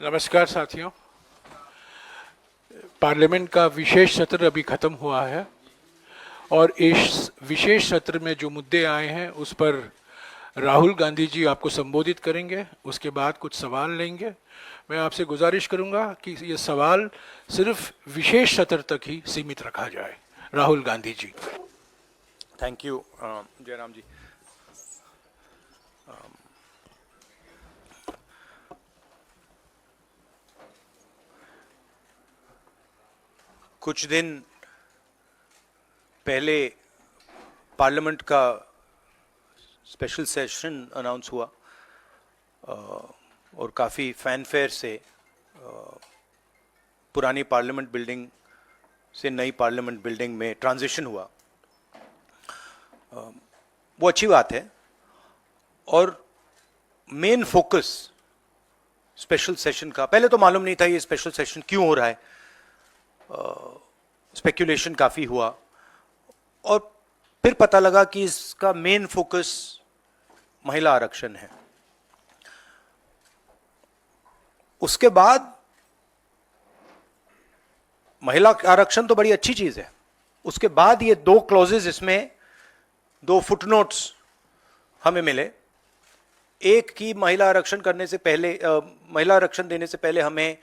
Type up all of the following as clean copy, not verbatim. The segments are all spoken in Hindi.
नमस्कार साथियों। पार्लियामेंट का विशेष सत्र अभी खत्म हुआ है और इस विशेष सत्र में जो मुद्दे आए हैं उस पर राहुल गांधी जी आपको संबोधित करेंगे। उसके बाद कुछ सवाल लेंगे। मैं आपसे गुजारिश करूंगा कि ये सवाल सिर्फ विशेष सत्र तक ही सीमित रखा जाए। राहुल गांधी जी। थैंक यू जयराम जी। कुछ दिन पहले पार्लियामेंट का स्पेशल सेशन अनाउंस हुआ और काफ़ी फैनफेयर से पुरानी पार्लियामेंट बिल्डिंग से नई पार्लियामेंट बिल्डिंग में ट्रांजिशन हुआ। वो अच्छी बात है और मेन फोकस स्पेशल सेशन का, पहले तो मालूम नहीं था ये स्पेशल सेशन क्यों हो रहा है, स्पेक्यूलेशन काफ़ी हुआ और फिर पता लगा कि इसका मेन फोकस महिला आरक्षण है। उसके बाद महिला आरक्षण तो बड़ी अच्छी चीज है, उसके बाद ये दो क्लॉजेज, इसमें दो फुटनोट्स हमें मिले। एक की महिला आरक्षण करने से पहले, महिला आरक्षण देने से पहले हमें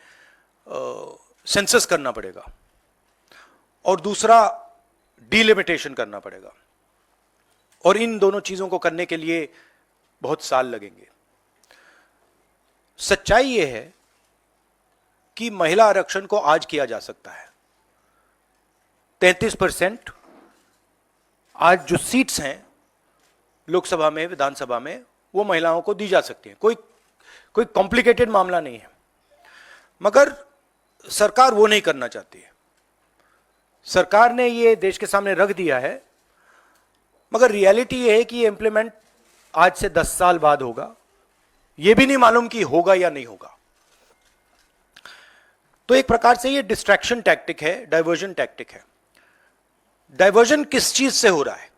सेंसस करना पड़ेगा और दूसरा डिलिमिटेशन करना पड़ेगा और इन दोनों चीजों को करने के लिए बहुत साल लगेंगे। सच्चाई यह है कि महिला आरक्षण को आज किया जा सकता है। 33% आज जो सीट्स हैं लोकसभा में, विधानसभा में, वो महिलाओं को दी जा सकती हैं। कोई कॉम्प्लिकेटेड मामला नहीं है, मगर सरकार वो नहीं करना चाहती है। सरकार ने ये देश के सामने रख दिया है, मगर रियलिटी ये है कि ये इंप्लीमेंट आज से 10 साल बाद होगा। ये भी नहीं मालूम कि होगा या नहीं होगा। तो एक प्रकार से ये डिस्ट्रैक्शन टैक्टिक है, डाइवर्जन टैक्टिक है। डाइवर्जन किस चीज से हो रहा है?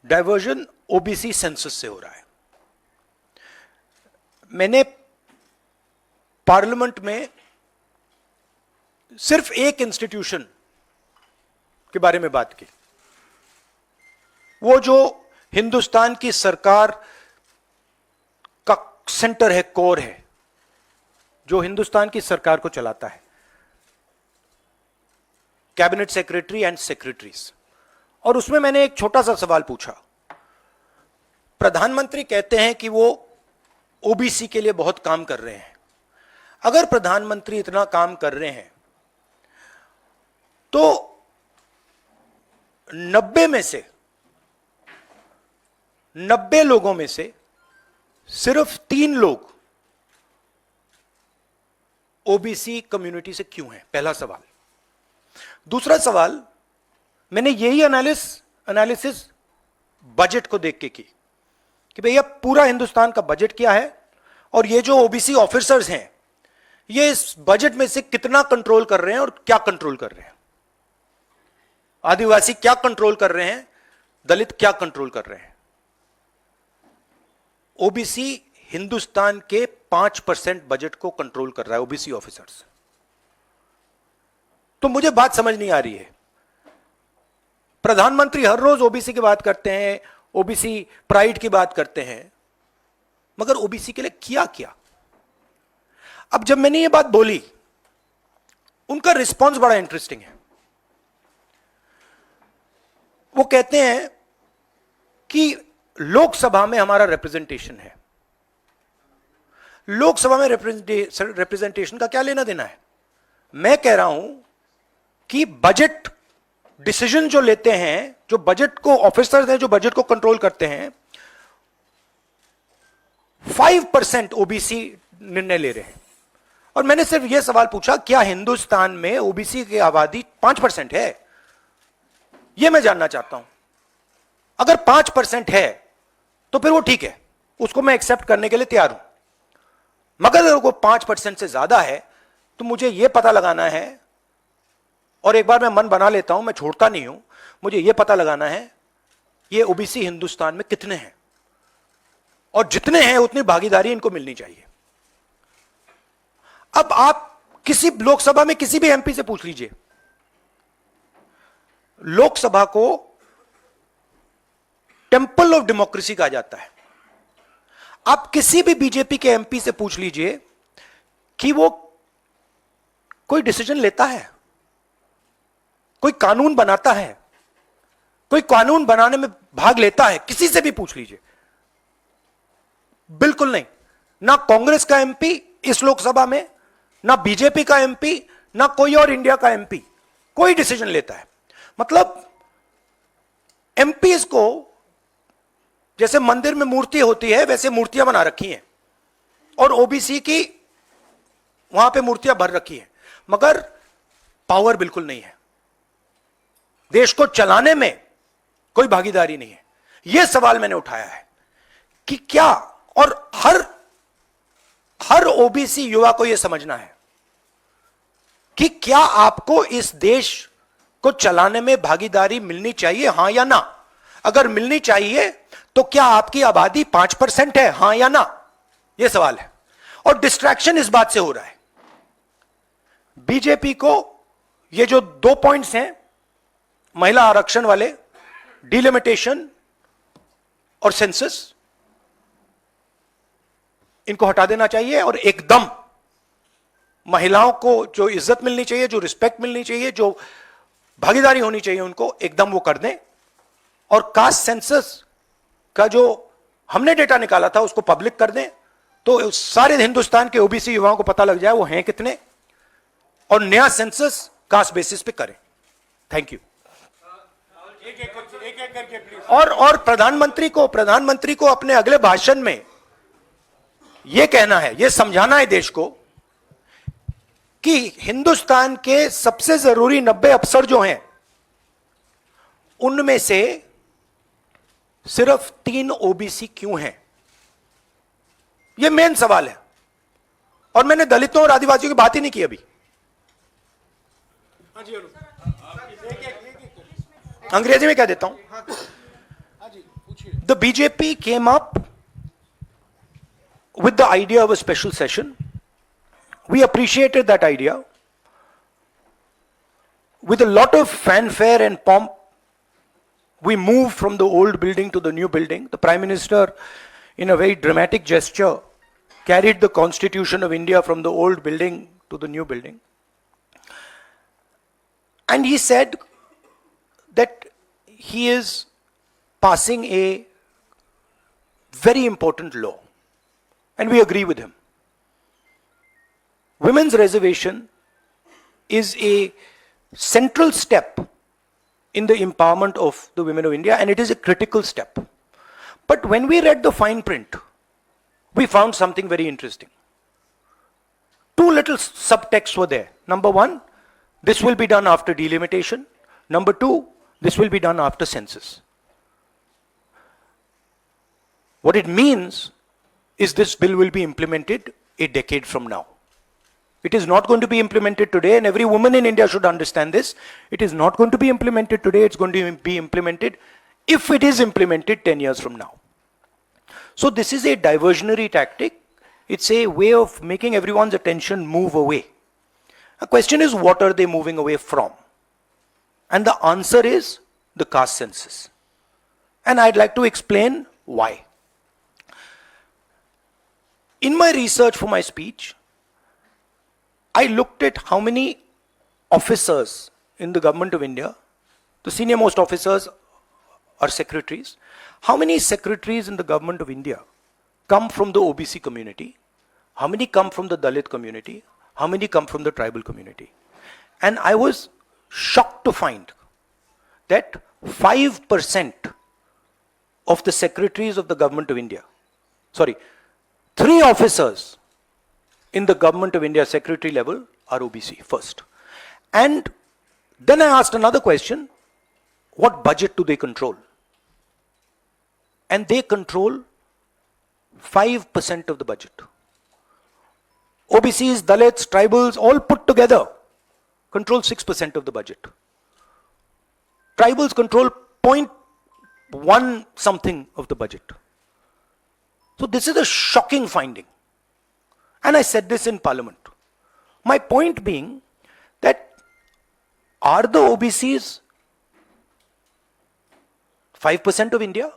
डाइवर्जन ओबीसी सेंसस से हो रहा है। मैंने पार्लियामेंट में सिर्फ एक इंस्टीट्यूशन के बारे में बात की, वो जो हिंदुस्तान की सरकार का सेंटर है, कोर है, जो हिंदुस्तान की सरकार को चलाता है, कैबिनेट सेक्रेटरी एंड सेक्रेटरीज। और उसमें मैंने एक छोटा सा सवाल पूछा। प्रधानमंत्री कहते हैं कि वो ओबीसी के लिए बहुत काम कर रहे हैं। अगर प्रधानमंत्री इतना काम कर रहे हैं तो 90 लोगों में से सिर्फ 3 लोग ओबीसी कम्युनिटी से क्यों हैं? पहला सवाल। दूसरा सवाल, मैंने यही एनालिसिस बजट को देख के की कि भैया पूरा हिंदुस्तान का बजट क्या है और ये जो ओबीसी ऑफिसर्स हैं ये इस बजट में से कितना कंट्रोल कर रहे हैं और क्या कंट्रोल कर रहे हैं। आदिवासी क्या कंट्रोल कर रहे हैं, दलित क्या कंट्रोल कर रहे हैं। ओबीसी हिंदुस्तान के 5% बजट को कंट्रोल कर रहा है, ओबीसी ऑफिसर्स। तो मुझे बात समझ नहीं आ रही है। प्रधानमंत्री हर रोज ओबीसी की बात करते हैं, ओबीसी प्राइड की बात करते हैं, मगर ओबीसी के लिए किया क्या? अब जब मैंने ये बात बोली, उनका रिस्पॉन्स बड़ा इंटरेस्टिंग है। वो कहते हैं कि लोकसभा में हमारा रिप्रेजेंटेशन है। लोकसभा में रिप्रेजेंटेशन का क्या लेना देना है? मैं कह रहा हूं कि बजट डिसीजन जो लेते हैं, जो बजट को ऑफिसर्स हैं, जो बजट को कंट्रोल करते हैं, 5% ओबीसी निर्णय ले रहे हैं। और मैंने सिर्फ यह सवाल पूछा, क्या हिंदुस्तान में ओबीसी की आबादी 5% है? यह मैं जानना चाहता हूं। अगर 5% है तो फिर वो ठीक है, उसको मैं एक्सेप्ट करने के लिए तैयार हूं। मगर अगर वो 5% से ज्यादा है तो मुझे यह पता लगाना है, और एक बार मैं मन बना लेता हूं, मैं छोड़ता नहीं हूं, मुझे यह पता लगाना है ये ओबीसी हिंदुस्तान में कितने हैं और जितने हैं उतनी भागीदारी इनको मिलनी चाहिए। अब आप किसी लोकसभा में किसी भी एमपी से पूछ लीजिए, लोकसभा को टेंपल ऑफ डेमोक्रेसी कहा जाता है। आप किसी भी बीजेपी के एमपी से पूछ लीजिए कि वो कोई डिसीजन लेता है, कोई कानून बनाता है, कोई कानून बनाने में भाग लेता है, किसी से भी पूछ लीजिए, बिल्कुल नहीं। ना कांग्रेस का एमपी इस लोकसभा में, ना बीजेपी का एमपी, ना कोई और इंडिया का एमपी कोई डिसीजन लेता है। मतलब एमपीज को जैसे मंदिर में मूर्ति होती है वैसे मूर्तियां बना रखी हैं, और ओबीसी की वहां पे मूर्तियां भर रखी हैं, मगर पावर बिल्कुल नहीं है, देश को चलाने में कोई भागीदारी नहीं है। यह सवाल मैंने उठाया है कि क्या, और हर ओबीसी युवा को यह समझना है कि क्या आपको इस देश को चलाने में भागीदारी मिलनी चाहिए, हां या ना। अगर मिलनी चाहिए तो क्या आपकी आबादी 5% है, हां या ना, यह सवाल है। और डिस्ट्रैक्शन इस बात से हो रहा है, बीजेपी को ये जो 2 पॉइंट्स हैं, महिला आरक्षण वाले, डिलिमिटेशन और सेंसस, इनको हटा देना चाहिए और एकदम महिलाओं को जो इज्जत मिलनी चाहिए, जो रिस्पेक्ट मिलनी चाहिए, जो भागीदारी होनी चाहिए, उनको एकदम वो कर दें। और कास्ट सेंसस का जो हमने डेटा निकाला था उसको पब्लिक कर दें, तो सारे हिंदुस्तान के ओबीसी युवाओं को पता लग जाए वो हैं कितने, और नया सेंसस कास्ट बेसिस पे करें। Thank you. एक करके प्लीज। और प्रधानमंत्री को अपने अगले भाषण में यह कहना है, यह समझाना है देश को कि हिंदुस्तान के सबसे जरूरी 90 अफसर जो हैं उनमें से सिर्फ 3 ओबीसी क्यों हैं। यह मेन सवाल है, और मैंने दलितों और आदिवासियों की बात ही नहीं की अभी। हाँ जी, अंग्रेजी में कह देता हूं। हाँ जी, पूछिए। The BJP came up with the idea of a special session. We appreciated that idea. With a lot of fanfare and pomp, we moved from the old building to the new building. The Prime Minister, in a very dramatic gesture, carried the Constitution of India from the old building to the new building. And he said that he is passing a very important law, and we agree with him. Women's reservation is a central step in the empowerment of the women of India, and it is a critical step. But when we read the fine print, we found something very interesting. 2 little subtexts were there. Number 1, this will be done after delimitation. Number 2, this will be done after census. What it means is this bill will be implemented a decade from now. It is not going to be implemented today, and every woman in India should understand this. It is not going to be implemented today, it's going to be implemented, if it is implemented, 10 years from now. So this is a diversionary tactic. It's a way of making everyone's attention move away. The question is, what are they moving away from? And the answer is the caste census. And I'd like to explain why. In my research for my speech, I looked at how many officers in the government of India, the senior most officers are secretaries, how many secretaries in the government of India come from the OBC community, how many come from the Dalit community, how many come from the tribal community. And I was shocked to find that 5% of the secretaries of the government of India, 3 officers in the government of India secretary level are OBC first. And then I asked another question, what budget do they control? And they control 5% of the budget. OBCs, Dalits, tribals, all put together control 6% of the budget. Tribals control 0.1 something of the budget. So this is a shocking finding. And I said this in Parliament. My point being that are the OBCs 5% of India?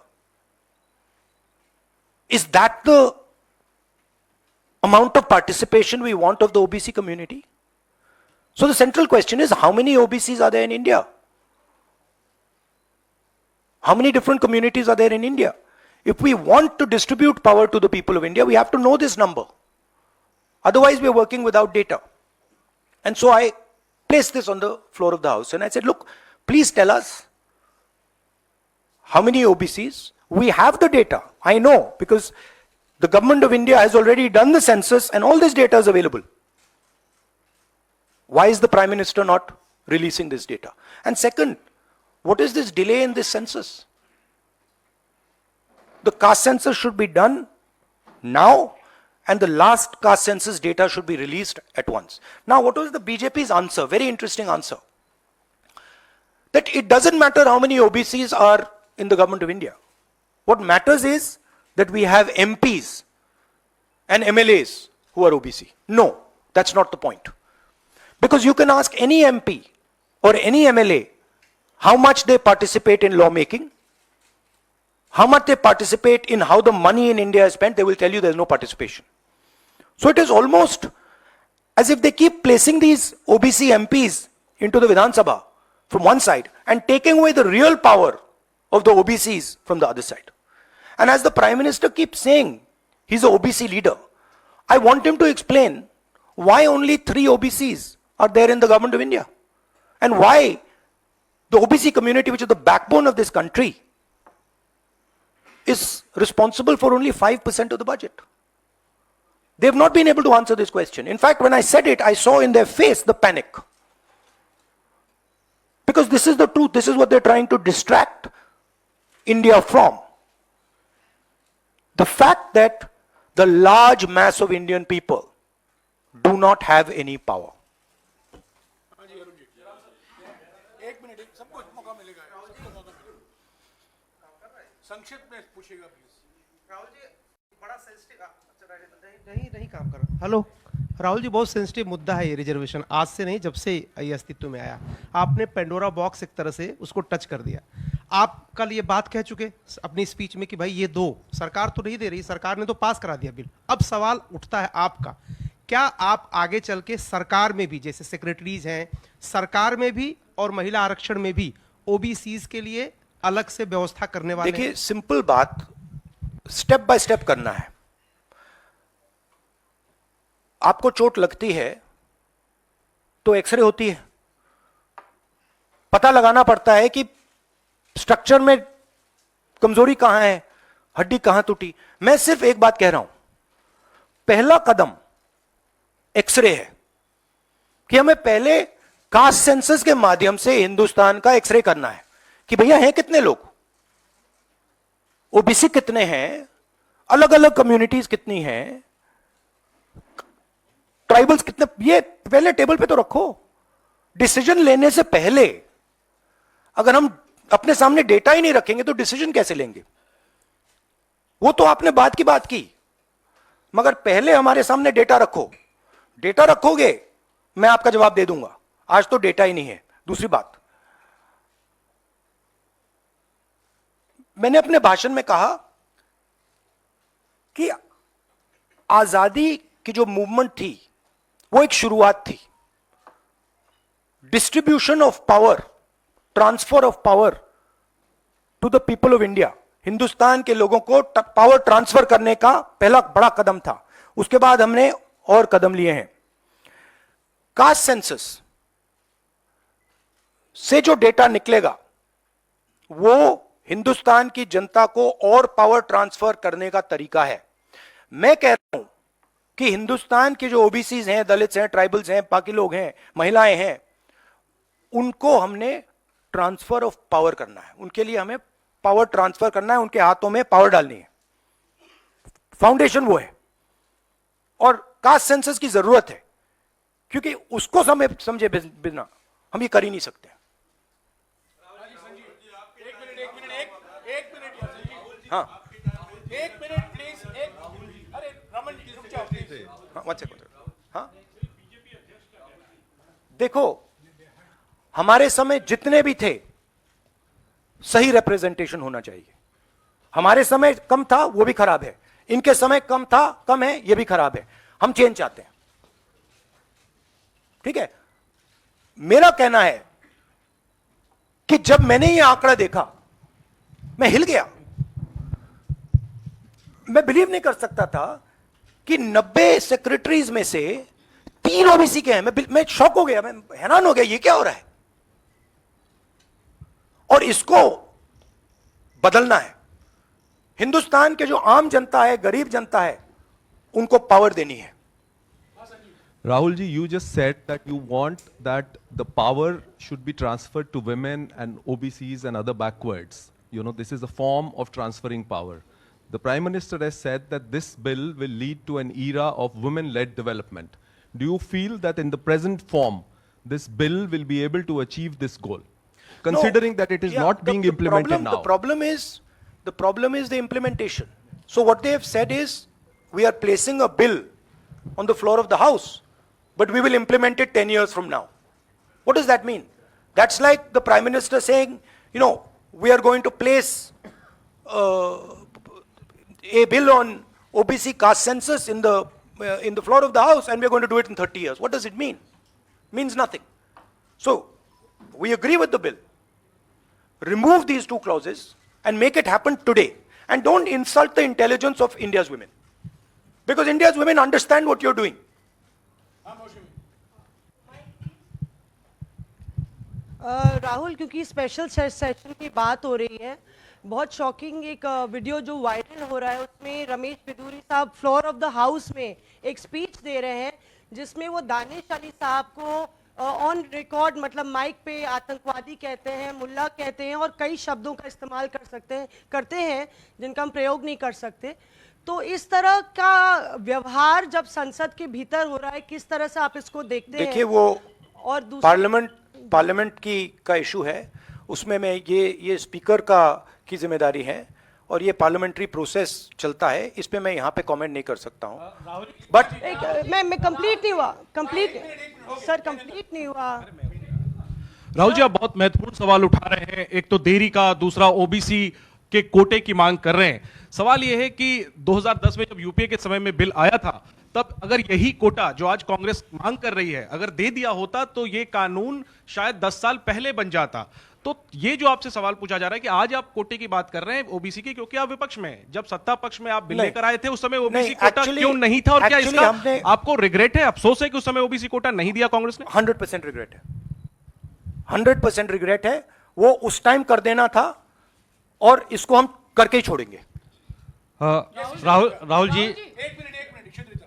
Is that the amount of participation we want of the OBC community? So the central question is, how many OBCs are there in India? How many different communities are there in India? If we want to distribute power to the people of India, we have to know this number. Otherwise, we are working without data. And so I placed this on the floor of the House and I said, look, please tell us how many OBCs. We have the data. I know, because the government of India has already done the census and all this data is available. Why is the Prime Minister not releasing this data? And second, what is this delay in this census? The caste census should be done now, and the last caste census data should be released at once. Now, what was the BJP's answer? Very interesting answer. That it doesn't matter how many OBCs are in the government of India. What matters is that we have MPs and MLAs who are OBC. No, that's not the point. Because you can ask any MP or any MLA how much they participate in lawmaking, how much they participate in how the money in India is spent, they will tell you there is no participation. So it is almost as if they keep placing these OBC MPs into the Vidhan Sabha from one side and taking away the real power of the OBCs from the other side. And as the Prime Minister keeps saying, he's an OBC leader, I want him to explain why only 3 OBCs are there in the government of India, and why the OBC community, which is the backbone of this country, is responsible for only 5% of the budget. They have not been able to answer this question. In fact, when I said it, I saw in their face the panic. Because this is the truth, this is what they're trying to distract India from. The fact that the large mass of Indian people do not have any power. हाँ जी अरुण जी एक मिनट सबको मौका मिलेगा सबको मौका मिलेगा संक्षिप्त में पूछेगा प्लीज राहुल जी बड़ा सेंसिटिव नहीं काम कर रहा। हेलो राहुल जी, बहुत सेंसिटिव मुद्दा है ये रिजर्वेशन। आज से नहीं, जब से ये अस्तित्व में आया, आपने पेंडोरा बॉक्स एक तरह से उसको टच कर दिया। आप कल ये बात कह चुके अपनी स्पीच में कि भाई ये दो, सरकार तो नहीं दे रही, सरकार ने तो पास करा दिया बिल। अब सवाल उठता है आपका, क्या आप आगे चल के सरकार में भी, जैसे सेक्रेटरीज हैं, सरकार में भी और महिला आरक्षण में भी ओबीसीज के लिए अलग से व्यवस्था करने वाले? देखिए, सिंपल बात, स्टेप बाय स्टेप करना है। आपको चोट लगती है तो एक्सरे होती है, पता लगाना पड़ता है कि स्ट्रक्चर में कमजोरी कहां है, हड्डी कहां टूटी। मैं सिर्फ एक बात कह रहा हूं, पहला कदम एक्सरे है कि हमें पहले कास्ट सेंसस के माध्यम से हिंदुस्तान का एक्सरे करना है कि भैया हैं कितने लोग, ओबीसी कितने हैं, अलग अलग कम्युनिटीज कितनी हैं, ट्राइबल्स कितने, ये पहले टेबल पे तो रखो। डिसीजन लेने से पहले अगर हम अपने सामने डेटा ही नहीं रखेंगे तो डिसीजन कैसे लेंगे? वो तो आपने बात की बात की, मगर पहले हमारे सामने डेटा रखो। डेटा रखोगे मैं आपका जवाब दे दूंगा, आज तो डेटा ही नहीं है। दूसरी बात, मैंने अपने भाषण में कहा कि आजादी की जो मूवमेंट थी वो एक शुरुआत थी। Distribution of power, transfer of power to the people of India, Hindustan के लोगों को पावर ट्रांसफर करने का पहला बड़ा कदम था। उसके बाद हमने और कदम लिए हैं। कास्ट सेंसस से जो डेटा निकलेगा वो हिंदुस्तान की जनता को और पावर ट्रांसफर करने का तरीका है। मैं कह रहा हूं कि हिंदुस्तान के जो ओबीसीज हैं, दलित्स हैं, ट्राइबल्स हैं, बाकी लोग हैं, महिलाएं हैं, उनको हमने ट्रांसफर ऑफ पावर करना है। उनके लिए हमें पावर ट्रांसफर करना है, उनके हाथों में पावर डालनी है। फाउंडेशन वो है, और कास्ट सेंसस की जरूरत है, क्योंकि उसको समझे बिना हम ये कर ही नहीं सकते। हाँ, एक मिनट प्लीज, एक, अरे रमन जी रुक जाओ प्लीज। हाँ, वन सेकंड। हाँ, देखो, हमारे समय जितने भी थे सही रिप्रेजेंटेशन होना चाहिए। हमारे समय कम था, वो भी खराब है। इनके समय कम था, कम है, ये भी खराब है। हम चेंज चाहते हैं, ठीक है। मेरा कहना है कि जब मैंने ये आंकड़ा देखा मैं हिल गया। मैं बिलीव नहीं कर सकता था कि 90 सेक्रेटरीज में से 3 ओबीसी के हैं। मैं शॉक हो गया, मैं हैरान हो गया, ये क्या हो रहा है। और इसको बदलना है। हिंदुस्तान के जो आम जनता है, गरीब जनता है, उनको पावर देनी है। Rahul ji, you just said that you want that the power should be transferred to women and OBCs and other backwards. You know, this is a form of transferring power. The Prime Minister has said that this bill will lead to an era of women-led development. Do you feel that in the present form, this bill will be able to achieve this goal? Considering No, that it is yeah, not being implemented now. The problem is the implementation. So what they have said is, we are placing a bill on the floor of the House, but we will implement it 10 years from now. What does that mean? That's like the Prime Minister saying, you know, we are going to place a bill on OBC caste census in the floor of the House, and we are going to do it in 30 years. What does it mean? Means nothing. So we agree with the bill. Remove these 2 clauses and make it happen today. And don't insult the intelligence of India's women. Because India's women understand what you're doing. Rahul, क्योंकि स्पेशल सेशन की बात हो रही है, बहुत शॉकिंग एक वीडियो जो वायरल हो रहा है, उसमें रमेश बिदूरी साहब फ्लोर ऑफ द हाउस में एक स्पीच दे रहे हैं, जिसमें वो दानिश अली साहब को ऑन रिकॉर्ड, मतलब माइक पे आतंकवादी कहते हैं, मुल्ला कहते हैं, और कई शब्दों का इस्तेमाल करते हैं जिनका हम प्रयोग नहीं कर सकते। तो इस तरह का व्यवहार जब संसद के भीतर हो रहा है, किस तरह से आप इसको देखते हैं? देखिए, वो और पार्लियामेंट का इशू है, उसमें मैं ये स्पीकर की जिम्मेदारी है, और ये पार्लियामेंट्री प्रोसेस चलता है, इस पे मैं यहाँ पे कमेंट नहीं कर सकता हूँ। बट मैं कंप्लीट नहीं हुआ, कंप्लीट नहीं हुआ। राहुल जी, आप बहुत महत्वपूर्ण सवाल उठा रहे हैं। एक तो देरी का, दूसरा ओबीसी के कोटे की मांग कर रहे हैं। सवाल यह है कि 2010 में जब यूपीए के समय में बिल आया था, तब अगर यही कोटा जो आज कांग्रेस मांग कर रही है अगर दे दिया होता, तो ये कानून शायद 10 साल पहले बन जाता। तो ये जो आपसे सवाल पूछा जा रहा है कि आज आप कोटे की बात कर रहे हैं ओबीसी की, क्योंकि आप विपक्ष में हैं। जब सत्ता पक्ष में आप बिल लेकर आए थे, उस समय ओबीसी कोटा क्यों नहीं था, और क्या इसका आपको रिग्रेट है, अफसोस है कि उस समय ओबीसी कोटा नहीं दिया कांग्रेस ने? 100% रिग्रेट है, 100% रिग्रेट है। वो उस टाइम कर देना था, और इसको हम करके ही छोड़ेंगे। राहुल जी, एक minute शिद्रिता।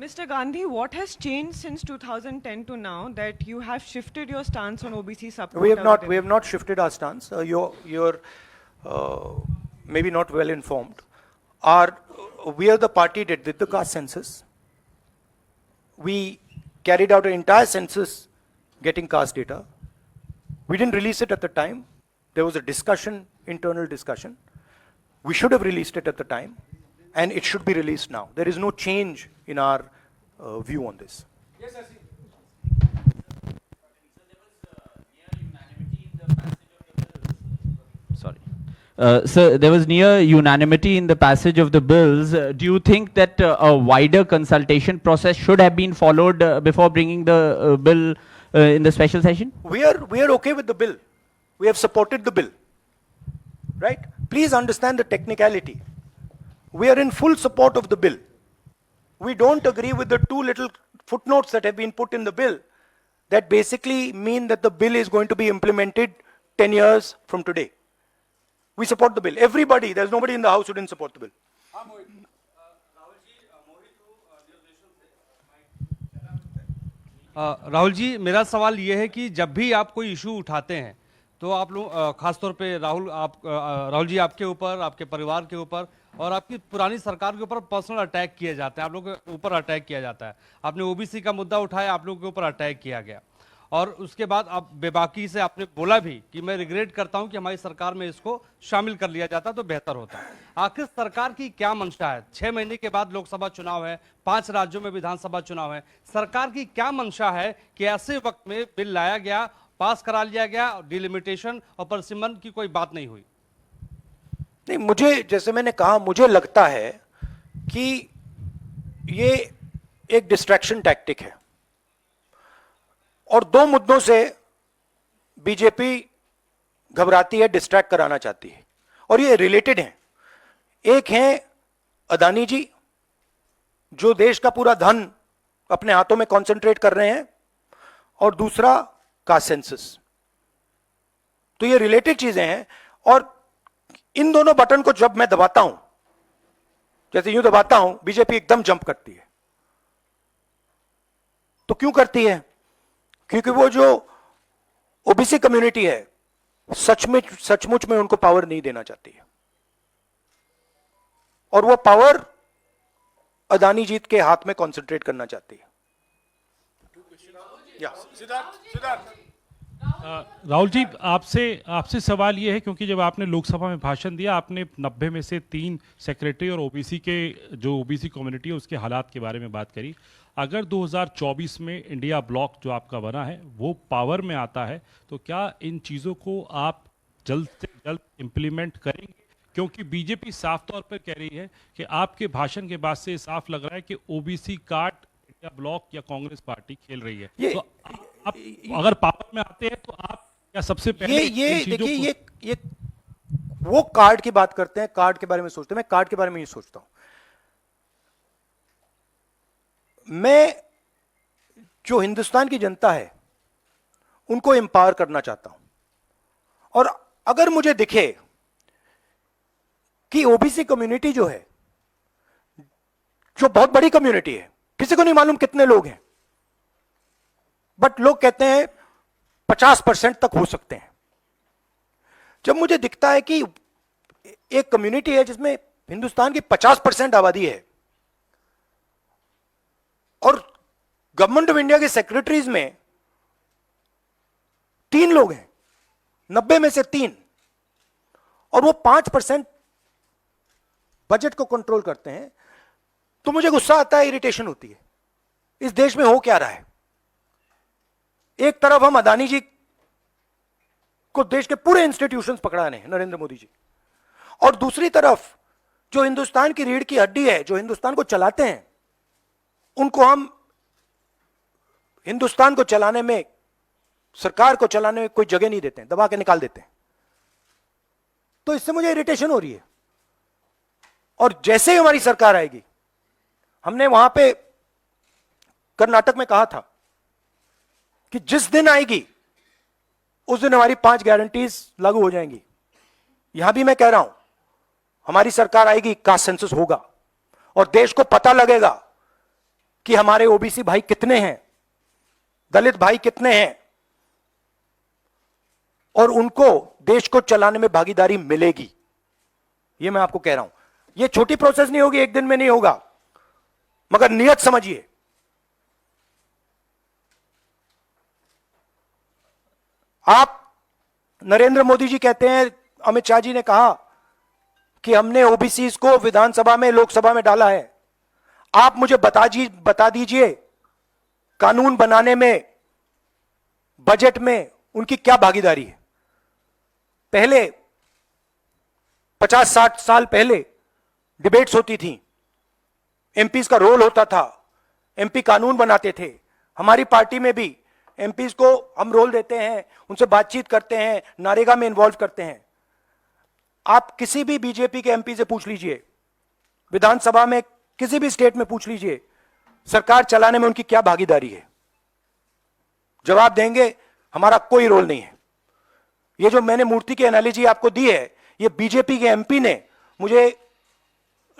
Mr. Gandhi, what has changed since 2010 to now that you have shifted your stance on OBC support? We have not shifted our stance. You're maybe not well informed. We are the party that did the caste census. We carried out an entire census getting caste data. We didn't release it at the time. There was a discussion, internal discussion. We should have released it at the time, and it should be released now. There is no change in our view on this. Yes, I see. Sir, there was near unanimity in the passage of the bills. Do you think that a wider consultation process should have been followed before bringing the bill in the special session? We are okay with the bill. We have supported the bill. Right? Please understand the technicality. We are in full support of the bill. We don't agree with the 2 little footnotes that have been put in the bill that basically mean that the bill is going to be implemented 10 years from today. We support the bill. Everybody, there's nobody in the house who didn't support the bill. Rahul ji, मेरा सवाल यह है कि जब भी आप कोई इशू उठाते हैं, तो आप लोग खासतौर पे राहुल जी, आपके ऊपर, आपके परिवार के ऊपर और आपकी पुरानी सरकार के ऊपर पर्सनल अटैक किए जाते हैं, आप लोगों के ऊपर अटैक किया जाता है। आपने ओबीसी का मुद्दा उठाया, आप लोगों के ऊपर अटैक किया गया। और उसके बाद अब बेबाकी से आपने बोला भी कि मैं रिग्रेट करता हूं कि हमारी सरकार में इसको शामिल कर लिया जाता तो बेहतर होता। आखिर सरकार की क्या मंशा है? 6 महीने के बाद लोकसभा चुनाव है, 5 राज्यों में विधानसभा चुनाव है, सरकार की क्या मंशा है कि ऐसे वक्त में बिल लाया गया, पास करा लिया गया, डिलिमिटेशन और परसिमन की कोई बात नहीं हुई? नहीं, मुझे, जैसे मैंने कहा, मुझे लगता है कि ये एक डिस्ट्रैक्शन टैक्टिक है और 2 मुद्दों से बीजेपी घबराती है, डिस्ट्रैक्ट कराना चाहती है और ये रिलेटेड हैं। एक है अदानी जी, जो देश का पूरा धन अपने हाथों में कॉन्सेंट्रेट कर रहे हैं, और दूसरा कास्ट सेंसस। तो ये रिलेटेड चीजें हैं और इन दोनों बटन को जब मैं दबाता हूं, जैसे यूं दबाता हूं, बीजेपी एकदम जंप करती है। तो क्यों करती है? क्योंकि वो जो ओबीसी कम्युनिटी है, सचमुच में उनको पावर नहीं देना चाहती है और वो पावर अदानी जी के हाथ में कॉन्सेंट्रेट करना चाहती है। सिद्धार्थ राहुल जी, आपसे सवाल ये है, क्योंकि जब आपने लोकसभा में भाषण दिया, आपने 90 में से 3 सेक्रेटरी और ओबीसी के जो ओबीसी कम्युनिटी है उसके हालात के बारे में बात करी। अगर 2024 में इंडिया ब्लॉक जो आपका बना है वो पावर में आता है, तो क्या इन चीज़ों को आप जल्द से जल्द इम्प्लीमेंट करेंगे? क्योंकि बीजेपी साफ तौर पर कह रही है कि आपके भाषण के बाद से साफ लग रहा है कि ओबीसी कार्ड इंडिया ब्लॉक या कांग्रेस पार्टी खेल रही है। तो आप अगर पावर में आते हैं तो आप क्या सबसे पहले ये देखिए, ये वो कार्ड की बात करते हैं, कार्ड के बारे में सोचते हैं। मैं कार्ड के बारे में ये सोचता हूं, मैं जो हिंदुस्तान की जनता है उनको एम्पावर करना चाहता हूं और अगर मुझे दिखे कि ओबीसी कम्युनिटी जो है, जो बहुत बड़ी कम्युनिटी है, किसी को नहीं मालूम कितने लोग हैं, बट लोग कहते हैं 50% तक हो सकते हैं। जब मुझे दिखता है कि एक कम्युनिटी है जिसमें हिंदुस्तान की 50% आबादी है और गवर्नमेंट ऑफ इंडिया के सेक्रेटरीज में 3 लोग हैं, 90 में से 3, और वो 5% बजट को कंट्रोल करते हैं, तो मुझे गुस्सा आता है, इरिटेशन होती है। इस देश में हो क्या रहा है? एक तरफ हम अदानी जी को देश के पूरे इंस्टीट्यूशंस पकड़ा रहे हैं, नरेंद्र मोदी जी, और दूसरी तरफ जो हिंदुस्तान की रीढ़ की हड्डी है, जो हिंदुस्तान को चलाते हैं, उनको हम हिंदुस्तान को चलाने में, सरकार को चलाने में कोई जगह नहीं देते हैं, दबा के निकाल देते हैं। तो इससे मुझे इरिटेशन हो रही है और जैसे ही हमारी सरकार आएगी, हमने वहां पे कर्नाटक में कहा था कि जिस दिन आएगी उस दिन हमारी 5 गारंटीज लागू हो जाएंगी। यहां भी मैं कह रहा हूं, हमारी सरकार आएगी, कास्ट सेंसस होगा और देश को पता लगेगा कि हमारे ओबीसी भाई कितने हैं, दलित भाई कितने हैं, और उनको देश को चलाने में भागीदारी मिलेगी। यह मैं आपको कह रहा हूं। यह छोटी प्रोसेस नहीं होगी, एक दिन में नहीं होगा, मगर नियत समझिए। आप, नरेंद्र मोदी जी कहते हैं, अमित शाह जी ने कहा कि हमने ओबीसी को विधानसभा में, लोकसभा में डाला है। आप मुझे बता दीजिए कानून बनाने में, बजट में उनकी क्या भागीदारी है। पहले 50-60 साल पहले डिबेट्स होती थी, एमपीज का रोल होता था, एमपी कानून बनाते थे। हमारी पार्टी में भी एमपीज को हम रोल देते हैं, उनसे बातचीत करते हैं, नारेगा में इन्वॉल्व करते हैं। आप किसी भी बीजेपी के एमपी से पूछ लीजिए, विधानसभा में किसी भी स्टेट में पूछ लीजिए, सरकार चलाने में उनकी क्या भागीदारी है। जवाब देंगे, हमारा कोई रोल नहीं है। ये जो मैंने मूर्ति की एनालॉजी आपको दी है, ये बीजेपी के एमपी ने मुझे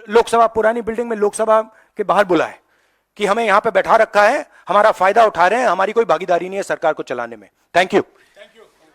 लोकसभा, पुरानी बिल्डिंग में लोकसभा के बाहर बुलाया कि हमें यहां पे बैठा रखा है, हमारा फायदा उठा रहे हैं, हमारी कोई भागीदारी नहीं है सरकार को चलाने में। Thank you.